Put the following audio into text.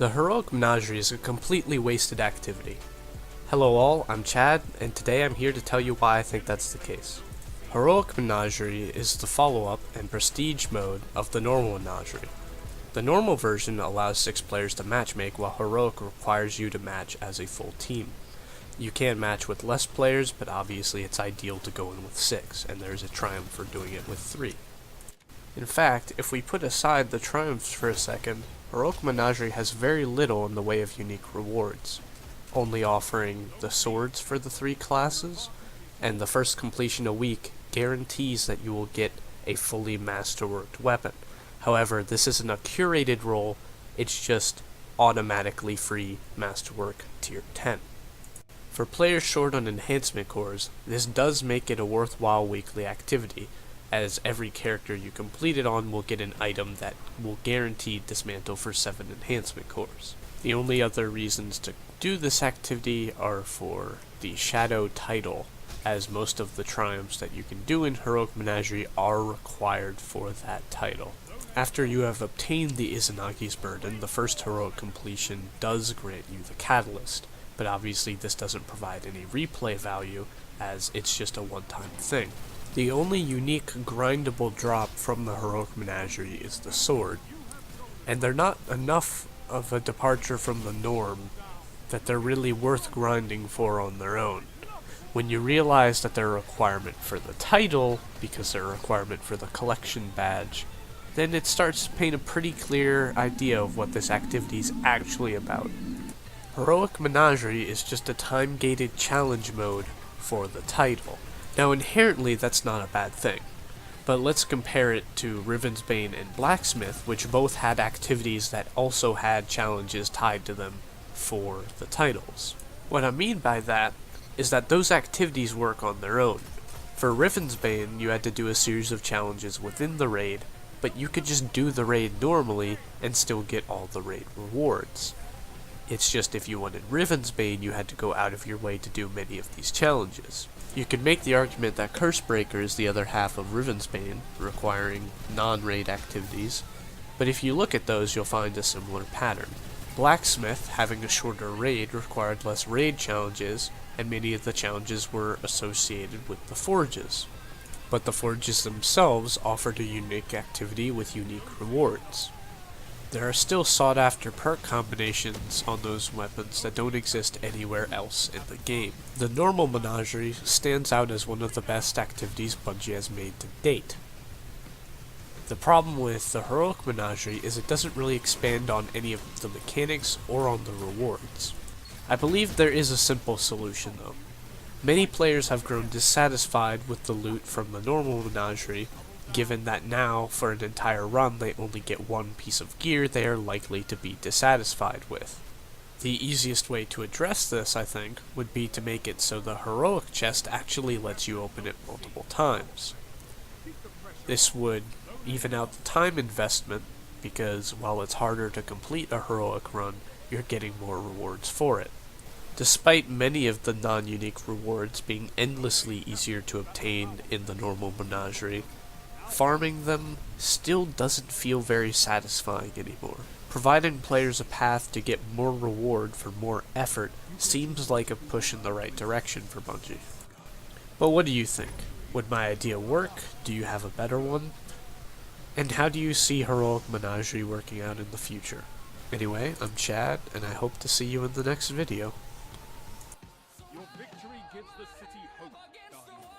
The Heroic Menagerie is a completely wasted activity. Hello all, I'm Chad, and today I'm here to tell you why I think that's the case. Heroic Menagerie is the follow-up and prestige mode of the normal Menagerie. The normal version allows 6 players to matchmake, while Heroic requires you to match as a full team. You can match with less players, but obviously it's ideal to go in with 6, and there's a triumph for doing it with 3. In fact, if we put aside the triumphs for a second, Heroic Menagerie has very little in the way of unique rewards, only offering the swords for the 3 classes, and the first completion a week guarantees that you will get a fully masterworked weapon. However, this isn't a curated role, it's just automatically free masterwork tier 10. For players short on enhancement cores, this does make it a worthwhile weekly activity, as every character you complete it on will get an item that will guarantee dismantle for 7 enhancement cores. The only other reasons to do this activity are for the Shadow title, as most of the triumphs that you can do in Heroic Menagerie are required for that title. After you have obtained the Izanagi's Burden, the first heroic completion does grant you the Catalyst, but obviously this doesn't provide any replay value, as it's just a one-time thing. The only unique grindable drop from the Heroic Menagerie is the sword, and they're not enough of a departure from the norm that they're really worth grinding for on their own. When you realize that they're a requirement for the title, because they're a requirement for the collection badge, then it starts to paint a pretty clear idea of what this activity is actually about. Heroic Menagerie is just a time-gated challenge mode for the title. Now inherently that's not a bad thing, but let's compare it to Riven's Bane and Blacksmith, which both had activities that also had challenges tied to them for the titles. What I mean by that is that those activities work on their own. For Riven's Bane, you had to do a series of challenges within the raid, but you could just do the raid normally and still get all the raid rewards. It's just if you wanted Riven's Bane, you had to go out of your way to do many of these challenges. You could make the argument that Cursebreaker is the other half of Riven's Bane, requiring non-raid activities, but if you look at those you'll find a similar pattern. Blacksmith, having a shorter raid, required less raid challenges, and many of the challenges were associated with the forges. But the forges themselves offered a unique activity with unique rewards. There are still sought-after perk combinations on those weapons that don't exist anywhere else in the game. The normal Menagerie stands out as one of the best activities Bungie has made to date. The problem with the Heroic Menagerie is it doesn't really expand on any of the mechanics or on the rewards. I believe there is a simple solution though. Many players have grown dissatisfied with the loot from the normal Menagerie, given that now, for an entire run, they only get one piece of gear they are likely to be dissatisfied with. The easiest way to address this, I think, would be to make it so the Heroic chest actually lets you open it multiple times. This would even out the time investment, because while it's harder to complete a Heroic run, you're getting more rewards for it. Despite many of the non-unique rewards being endlessly easier to obtain in the normal Menagerie, farming them still doesn't feel very satisfying anymore. Providing players a path to get more reward for more effort seems like a push in the right direction for Bungie. But what do you think? Would my idea work? Do you have a better one? And how do you see Heroic Menagerie working out in the future? Anyway, I'm Chad, and I hope to see you in the next video. Your victory gives the city hope, Guardian.